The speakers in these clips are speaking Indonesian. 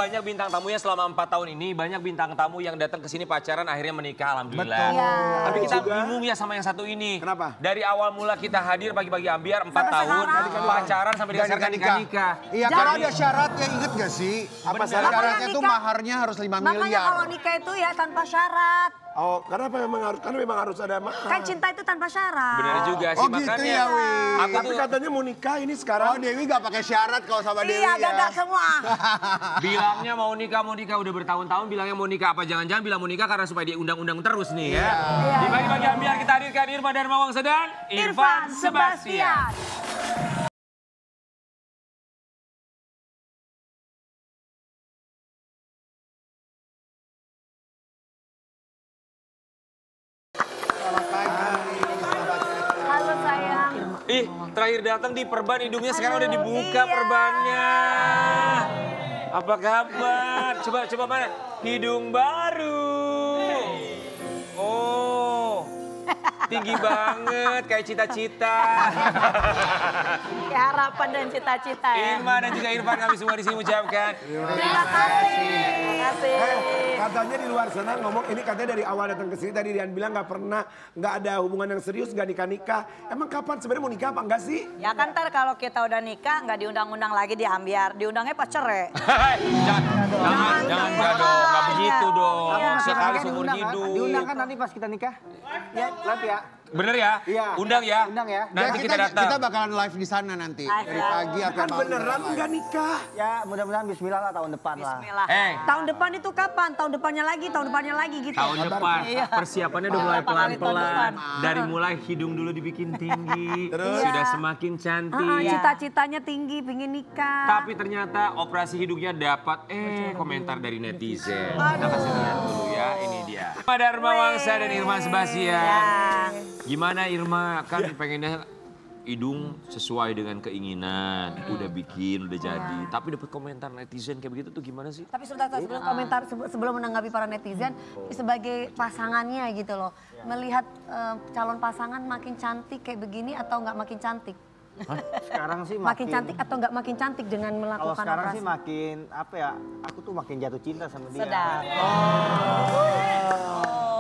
banyak bintang tamunya selama 4 tahun ini. Banyak bintang tamu yang datang ke sini pacaran akhirnya menikah, alhamdulillah. Betul. Ya. Tapi kita bingung ya sama yang satu ini. Kenapa? Dari awal mula kita hadir pagi-pagi Ambiar 4 tahun. Pacaran sampai dengan sekarang nikah. Iya, karena ada syaratnya, inget gak sih? Apa Syaratnya tuh maharnya harus 5 Makanya miliar. kalau nikah itu ya tanpa syarat. Oh, kenapa memang harus ada mahar? Kan cinta itu tanpa syarat. Benar juga sih, Oh gitu makanya. ya, Wi. Aku Tapi tuh katanya mau nikah ini sekarang. Oh, Dewi gak pakai syarat kalau sama Dewi Iya, ya. gagal semua. bilangnya mau nikah udah bertahun-tahun bilangnya mau nikah, apa jangan-jangan bilang mau nikah karena supaya dia undang-undang terus nih ya. Di pagi-pagi Ambiar kita hadirkan Irma Darmawangsa dan Irfan Sebastian. Halo sayang. Ih, terakhir datang di perban hidungnya sekarang udah dibuka iya. perbannya. Apa kabar? Coba mana? Hidung baru. Oh, tinggi banget kayak cita-cita. Kayak harapan dan cita-cita ya. Irma dan juga Irfan kami semua di sini mengucapkan. Terima kasih. Terima kasih. Katanya di luar sana ngomong ini katanya dari awal datang ke sini tadi Rian bilang nggak ada hubungan yang serius, nggak nikah. Emang kapan sebenarnya mau nikah apa enggak sih? Ya kan ntar kalau kita udah nikah nggak diundang-undang lagi di Ambiar, diundangnya pas cerai. Jangan dong, nggak begitu dong. Sekali seumur hidup. Diundang kan nanti pas kita nikah? Ya, nanti ya. Bener ya? Iya. Undang ya? Undang ya. Nanti kita datang. Kita bakalan live di sana nanti. Dari pagi sampai Kan malam. beneran nggak nikah? Ya mudah-mudahan bismillah lah tahun depan lah. Bismillah. Tahun depan itu kapan? Tahun depannya lagi gitu. Tahun depan persiapannya udah mulai Berapa kali tahun pelan-pelan. depan? Dari mulai hidung dulu dibikin tinggi, sudah semakin cantik. Cita-citanya tinggi, pingin nikah. Tapi ternyata operasi hidungnya dapat komentar dari netizen. Kita kasih lihat dulu ya, ini dia. Irma Darmawangsa dan Irfan Sebastian. Gimana Irma, kan pengennya hidung sesuai dengan keinginan, udah bikin, udah jadi. Tapi dapat komentar netizen kayak begitu tuh gimana sih? Tapi sebentar sebelum komentar, sebelum menanggapi para netizen, sebagai pasangannya gitu loh. Melihat calon pasangan makin cantik kayak begini atau nggak makin cantik? Sekarang sih Makin cantik atau nggak makin cantik dengan Kalau melakukan sekarang operasi? sih makin apa ya? Aku tuh makin jatuh cinta sama dia. Sedap.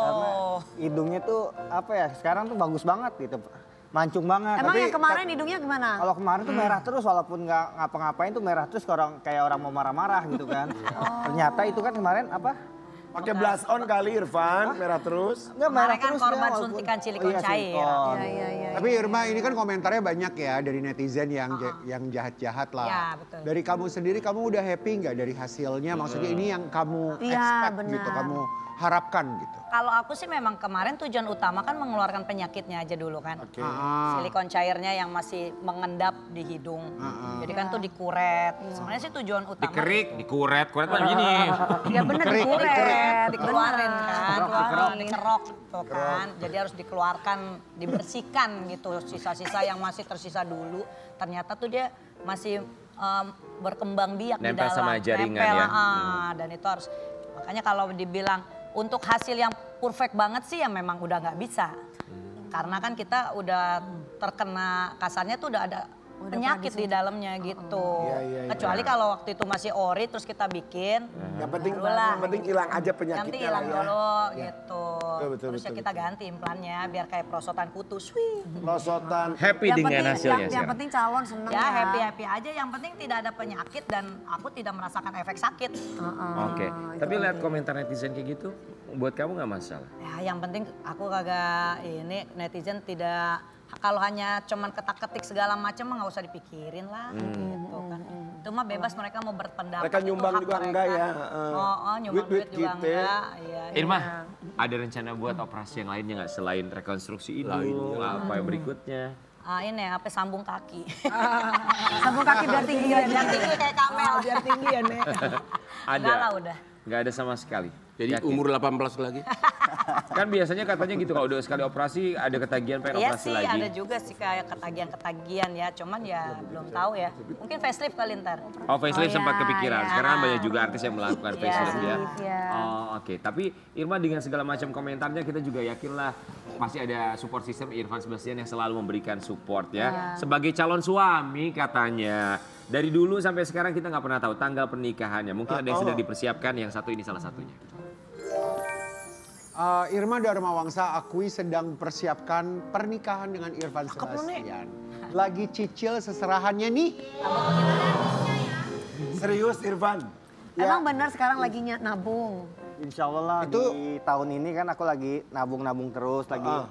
Karena hidungnya tuh apa ya? Sekarang tuh bagus banget gitu. Mancung banget. Emang Tapi yang kemarin hidungnya gimana? kalau kemarin tuh merah terus walaupun nggak ngapa-ngapain tuh merah terus kayak orang mau marah-marah gitu kan. Ternyata itu kan kemarin apa? Pakai blush on kali Irfan, merah terus. Enggak merah Kemarin kan terus dia, korban walaupun- suntikan silikon Iya, cair. silikon. Iya. Tapi Irma ini kan komentarnya banyak ya dari netizen yang jahat-jahat lah. Ya, betul. Dari kamu sendiri kamu udah happy nggak dari hasilnya? Maksudnya ini yang kamu Iya, expect benar. gitu, kamu harapkan gitu. Kalau aku sih memang kemarin tujuan utama kan mengeluarkan penyakitnya aja dulu kan. Silikon cairnya yang masih mengendap di hidung. Jadi kan tuh dikuret. Sebenarnya sih tujuan utama. Dikerik, dikuret mana gini. Ya bener dikuret. Dikeluarin kan, dikerok tuh kan. Jadi harus dikeluarkan, dibersihkan gitu sisa-sisa yang masih tersisa dulu. Ternyata tuh dia masih berkembang biak di Nempel dalam. sama jaringan Nempel, ya. Dan itu harus, makanya kalau dibilang untuk hasil yang perfect banget sih ya memang udah nggak bisa. Karena kan kita udah terkena kasarnya tuh udah ada penyakit di dalamnya gitu. Kecuali kalau waktu itu masih ori terus kita bikin. Yang penting barulah. hilang aja Nanti penyakitnya hilang lah ya. dulu gitu. Betul, Terus ya betul, kita ganti implannya biar kayak perosotan kutus. Wih. Perosotan. Happy dengan hasilnya yang sekarang. penting calon seneng Ya happy-happy aja, yang penting tidak ada penyakit dan aku tidak merasakan efek sakit. Oke, tapi lihat komentar netizen kayak gitu, buat kamu nggak masalah? Ya yang penting aku kagak ini netizen tidak, kalau hanya cuman ketak-ketik segala macam mah nggak usah dipikirin lah gitu kan. Itu mah bebas mereka mau berpendapat. Mereka itu nyumbang hak juga mereka. enggak ya? Nyumbang Duit-duit duit juga kita. enggak. Iya, Irma, ada rencana buat operasi yang lainnya nggak selain rekonstruksi hidung, apa yang berikutnya? Ini apa sambung kaki. Sambung kaki biar tinggi aja. Biar tinggi kayak kamel. Biar tinggi ya Nek. Ada? Enggak lah udah. Nggak ada sama sekali? Jadi Yakin? umur 18 lagi. Kan biasanya katanya gitu kalau udah sekali operasi ada ketagihan pengen Iya operasi sih lagi. ada juga sih kayak ketagihan-ketagihan ya, cuman ya belum tahu ya. Mungkin facelift kali ntar. Oh facelift sempat kepikiran, ya. sekarang kan banyak juga artis yang melakukan facelift ya. ya. Oh oke, tapi Irma dengan segala macam komentarnya kita juga yakin lah pasti ada support system Irfan Sebastian yang selalu memberikan support ya. Sebagai calon suami katanya Dari dulu sampai sekarang kita nggak pernah tahu tanggal pernikahannya. Mungkin ada yang sedang dipersiapkan, yang satu ini salah satunya. Irma Darmawangsa akui sedang persiapkan pernikahan dengan Irfan Sebastian. Lagi cicil seserahannya nih. Serius Irfan? Emang benar sekarang lagi nabung? Insya Allah lah di tahun ini kan aku lagi nabung-nabung terus, lagi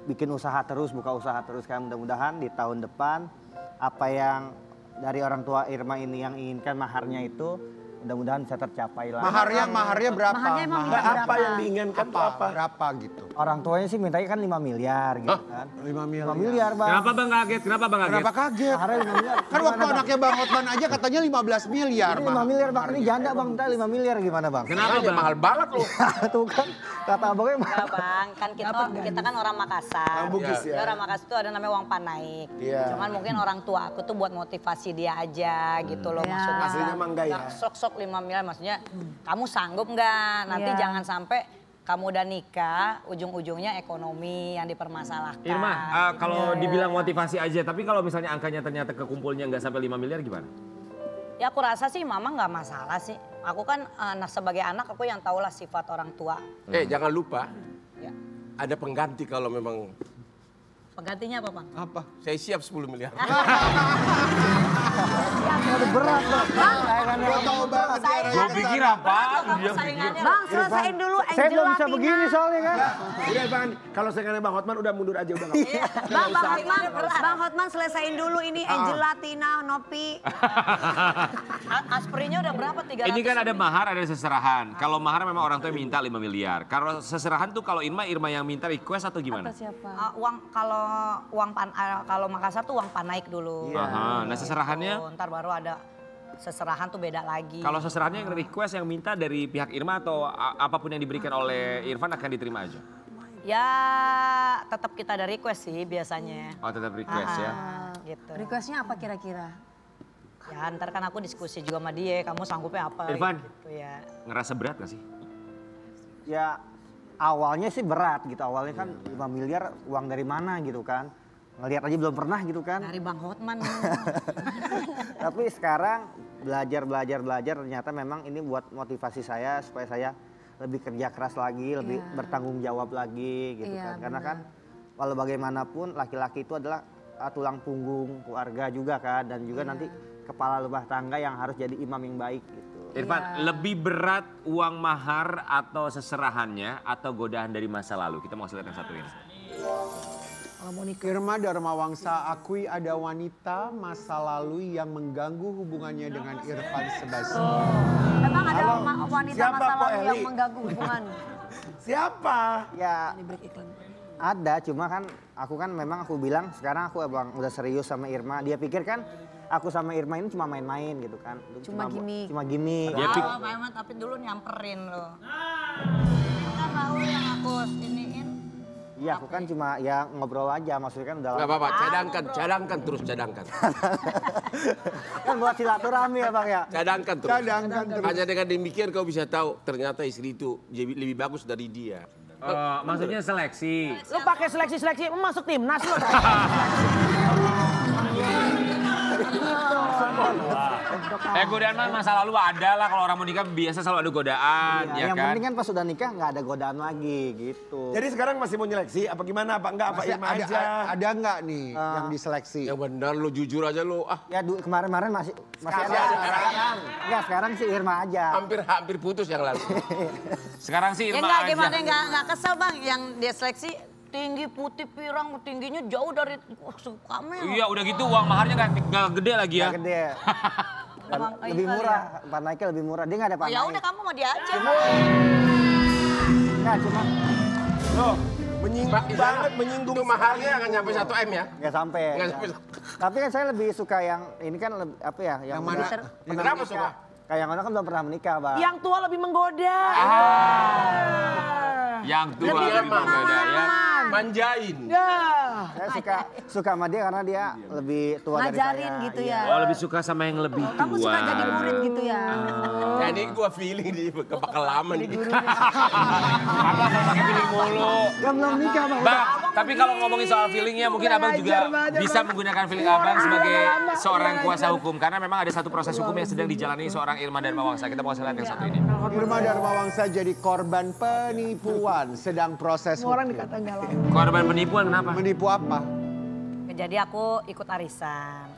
bikin usaha terus, buka usaha terus kan. Mudah-mudahan di tahun depan apa yang dari orang tua Irma ini yang inginkan maharnya itu mudah-mudahan bisa tercapai lah. Maharnya berapa? Maharnya emang Apa yang diinginkan tuh apa? Berapa gitu? Orang tuanya sih mintanya kan 5 miliar gitu kan. 5 miliar. 5 miliar Bang. Kenapa Bang kaget? Kenapa Bang kaget? Kenapa kaget? Maharnya 5 miliar. Kan waktu anaknya Bang Hotman aja katanya 15 miliar. Ini 5 miliar Bang, ini janda Bang, minta 5 miliar gimana Bang? Kenapa Bang? Mahal banget loh. Tuh kan, kata abangnya mahal. Enggak Bang, kan kita kan orang Makassar. Orang Bugis ya. Orang Makassar itu ada namanya uang panaik. Iya. Cuman mungkin orang tua aku tuh buat motivasi dia aja gitu loh Iya. maksudnya. Aslinya mah enggak ya? Sok-sok 5 miliar maksudnya kamu sanggup nggak? Nanti Iya. jangan sampai kamu udah nikah, ujung-ujungnya ekonomi yang dipermasalahkan. Irma, kalau dibilang motivasi aja, tapi kalau misalnya angkanya ternyata kekumpulnya nggak sampai 5 miliar gimana? Ya aku rasa sih mama nggak masalah sih. Aku kan sebagai anak aku yang tahulah sifat orang tua. Jangan lupa Ya. ada pengganti kalau memang Penggantinya apa Bang? Apa? saya siap 10 miliar. Aduh berat Bang. Gue tahu banget daerahnya Gue ke pikir sana. apa? Saingannya Bang, selesain dulu Saya Angel belum bisa Latina. begini soalnya kan. Udah Bang, kalau saya Bang Hotman udah mundur aja udah nggak apa-apa. Bang Hotman selesain dulu ini Angel Latina, Nopi. Aspirinya udah berapa? 300? Ini kan ada mahar, ada seserahan. Kalau mahar memang orang tua yang minta 5 miliar. Kalau seserahan tuh kalau Irma yang minta request atau gimana? Kalau Makassar tuh uang panaik dulu. Aha, nah seserahannya? Ntar baru ada seserahan tuh beda lagi. Kalau seserahannya yang request yang minta dari pihak Irma atau apapun yang diberikan oleh Irfan akan diterima aja? Ya tetap kita ada request sih biasanya. Oh tetap request ya? Gitu. Requestnya apa kira-kira? Ya ntar kan aku diskusi juga sama dia, kamu sanggupnya apa Irfan. gitu ya. Ngerasa berat gak sih? Ya awalnya sih berat gitu, awalnya kan 5 miliar uang dari mana gitu kan. Ngelihat aja belum pernah gitu kan. Dari Bang Hotman. Tapi sekarang belajar ternyata memang ini buat motivasi saya supaya saya lebih kerja keras lagi, lebih bertanggung jawab lagi gitu kan. Karena kan walau bagaimanapun laki-laki itu adalah tulang punggung keluarga juga kan. Dan juga nanti kepala rumah tangga yang harus jadi imam yang baik gitu. Irfan, lebih berat uang mahar atau seserahannya atau godaan dari masa lalu? Kita mau lihat yang satu ini. Irma Darmawangsa akui ada wanita masa lalu yang mengganggu hubungannya dengan Irfan Sebastian. Emang ada wanita Siapa, masa Pak lalu yang Eli? mengganggu hubungan? Siapa? Ya ada, cuma kan aku kan memang aku bilang sekarang aku emang udah serius sama Irma. Dia pikir kan aku sama Irma ini cuma main-main gitu kan. Cuma gimmick. Cuma gimmick. Dia Oh, Pak Ahmad, tapi dulu nyamperin loh. Kan tahu yang aku iniin. Iya aku kan cuma ya ngobrol aja, maksudnya kan udah Gak lama. apa-apa, cadangkan terus cadangkan. Kan buat silaturahmi ya Bang ya. Cadangkan terus. Cadangkan terus. Hanya dengan demikian kau bisa tahu ternyata istri itu lebih bagus dari dia. Maksudnya seleksi. Lu pakai seleksi masuk timnas lu. Godaan mah masa lalu ada lah, kalau orang mau nikah biasa selalu ada godaan, ya Yang kan? penting kan pas udah nikah nggak ada godaan lagi gitu. Jadi sekarang masih mau nyeleksi apa gimana? Apa enggak? Apa Masih Irma ada, aja? ada nggak nih yang diseleksi? Yang benar lo jujur aja lo. Ya kemarin-kemarin masih ada. Enggak, sekarang sih Irma aja. Hampir putus yang lalu. Sekarang sih Ya Irma enggak aja. gimana enggak kesel Bang yang dia seleksi tinggi putih pirang tingginya jauh dari sukamu. Iya udah gitu uang maharnya nggak gede lagi ya. Nggak gede. Dan Abang kayak lebih kali murah, Pak Naiknya lebih murah. Dia nggak ada Pak Ya udah kamu mau dia aja. Nggak, cuma Loh, menyinggung banget, menyinggung. Itu mahalnya nggak nyampe 1 M ya? nggak sampai. Nggak sampai. Tapi kan saya lebih suka yang ini kan apa ya? Yang mana? Kenapa suka? Kayak yang orang kan belum pernah menikah, Bang. Yang tua lebih menggoda. Yang tua Lebih lebih berbeda ya. Manjain. Saya suka sama dia karena dia lebih tua dari saya. Ngajarin gitu Iya. ya. Oh lebih suka sama yang lebih tua. Kamu suka jadi murid gitu ya. Ya ini gua feeling di bakal lama nih. Apa sama pilih mulu. Kan belum nikah, Bang. Bang, Tapi kalau ngomongin soal feelingnya mungkin abang juga bisa menggunakan feeling abang sebagai seorang kuasa hukum. Karena memang ada satu proses hukum yang sedang dijalani seorang Irma Darmawangsa. Kita mau lihat yang satu ini. Irma Darmawangsa jadi korban penipuan, sedang proses hukum. Orang dikata galau. Korban penipuan kenapa? Menipu apa? Jadi aku ikut arisan.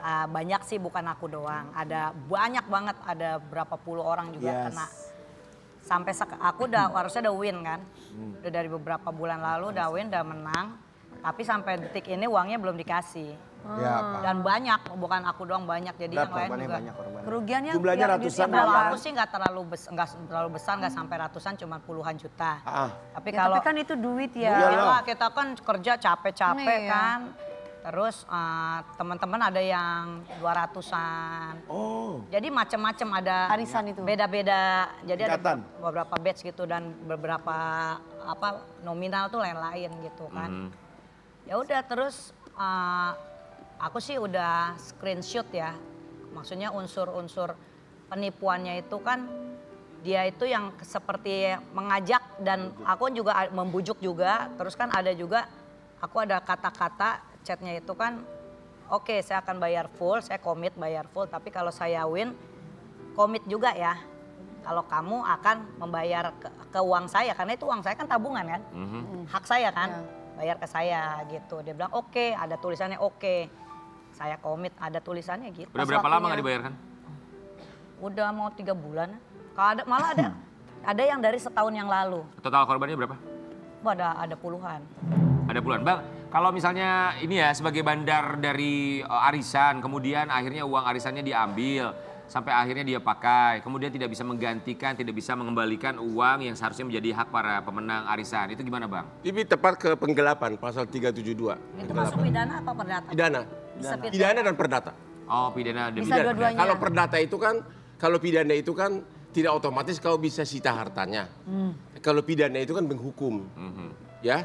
Banyak sih, bukan aku doang. Ada banyak banget, ada berapa puluh orang juga kena. Sampai aku harusnya udah win kan. Udah dari beberapa bulan lalu udah win, udah menang. Tapi sampai detik ini uangnya belum dikasih. Ya, Pak. Dan banyak, bukan aku doang banyak. Jadi yang lain juga. Kerugiannya Jumlahnya ratusan. Kalau aku sih nggak terlalu besar, nggak sampai ratusan, cuma puluhan juta. Tapi ya, kalau tapi kan itu duit ya. Iyalah, kita kan kerja capek-capek Iya. kan. Terus teman-teman ada yang 200-an. Oh. Jadi macam-macam ada Arisan itu. beda-beda. Jadi Tingkatan. ada beberapa batch gitu dan beberapa nominal tuh lain-lain gitu kan. Ya udah terus aku sih udah screenshot ya. Maksudnya unsur-unsur penipuannya itu kan dia itu yang seperti mengajak dan aku juga membujuk juga. Terus kan ada juga aku ada kata-kata chatnya itu kan, oke, saya akan bayar full, saya komit bayar full, tapi kalau saya win, komit juga ya. Kalau kamu akan membayar ke uang saya, karena itu uang saya kan tabungan kan, hak saya kan, bayar ke saya gitu. Dia bilang oke, ada tulisannya oke, saya komit, ada tulisannya gitu. Udah berapa lama nggak dibayarkan? Udah mau 3 bulan. Kalau ada malah ada yang dari setahun yang lalu. Total korbannya berapa? Wah, ada puluhan. Ada puluhan. Bang, kalau misalnya ini ya sebagai bandar dari arisan, kemudian akhirnya uang arisannya diambil, sampai akhirnya dia pakai, kemudian tidak bisa menggantikan, tidak bisa mengembalikan uang yang seharusnya menjadi hak para pemenang arisan. Itu gimana Bang? Lebih tepat ke penggelapan, pasal 372. Itu masuk pidana apa perdata? Pidana. Bisa Pidana dan perdata. Oh, pidana dan Bisa pidana. dua-duanya. Kalau perdata itu kan, kalau pidana itu kan tidak otomatis kau bisa sita hartanya. Kalau pidana itu kan menghukum. Ya.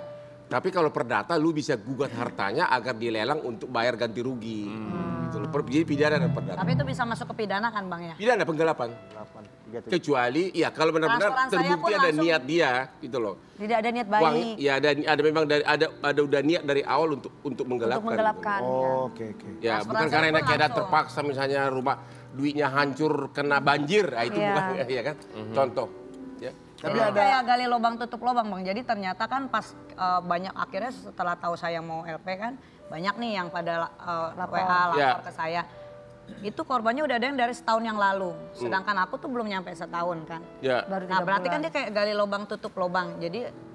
Tapi kalau perdata lu bisa gugat hartanya agar dilelang untuk bayar ganti rugi. Gitu loh. Jadi pidana dan perdata. Tapi itu bisa masuk ke pidana kan Bang ya? Pidana penggelapan. Kecuali ya kalau benar-benar Transferan saya terbukti pun ada langsung. niat dia gitu loh. Tidak ada niat Uang, baik. ya ada memang ada udah niat dari awal untuk menggelapkan. Untuk menggelapkan. Oh, oke. Ya, Transferan bukan saya karena pun kayak langsung. terpaksa misalnya rumah duitnya hancur kena banjir, nah, itu Iya. bukan ya kan? Contoh. Ya. Jadi kayak gali lubang tutup lubang Bang. Jadi ternyata kan pas banyak akhirnya setelah tahu saya mau LP kan banyak nih yang pada WA lapor Ya. ke saya. Itu korbannya udah ada yang dari setahun yang lalu. Sedangkan aku tuh belum nyampe setahun kan. Ya. Baru Nah 3 berarti bulan. kan dia kayak gali lubang tutup lubang. Jadi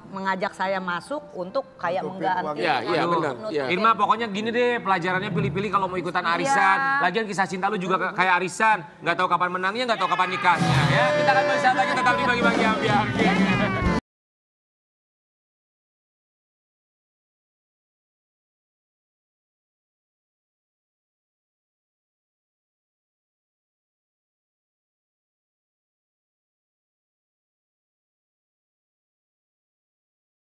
mengajak saya masuk untuk kayak Nutupin mengganti. uangnya. Iya, Aduh. benar. Iya. Irma pokoknya gini deh, pelajarannya pilih-pilih kalau mau ikutan arisan. Lagian kisah cinta lu juga kayak arisan. Nggak tahu kapan menangnya, nggak tahu kapan nikahnya. Ya, kita akan bersama, kita tetap di bagi-bagi ambiar.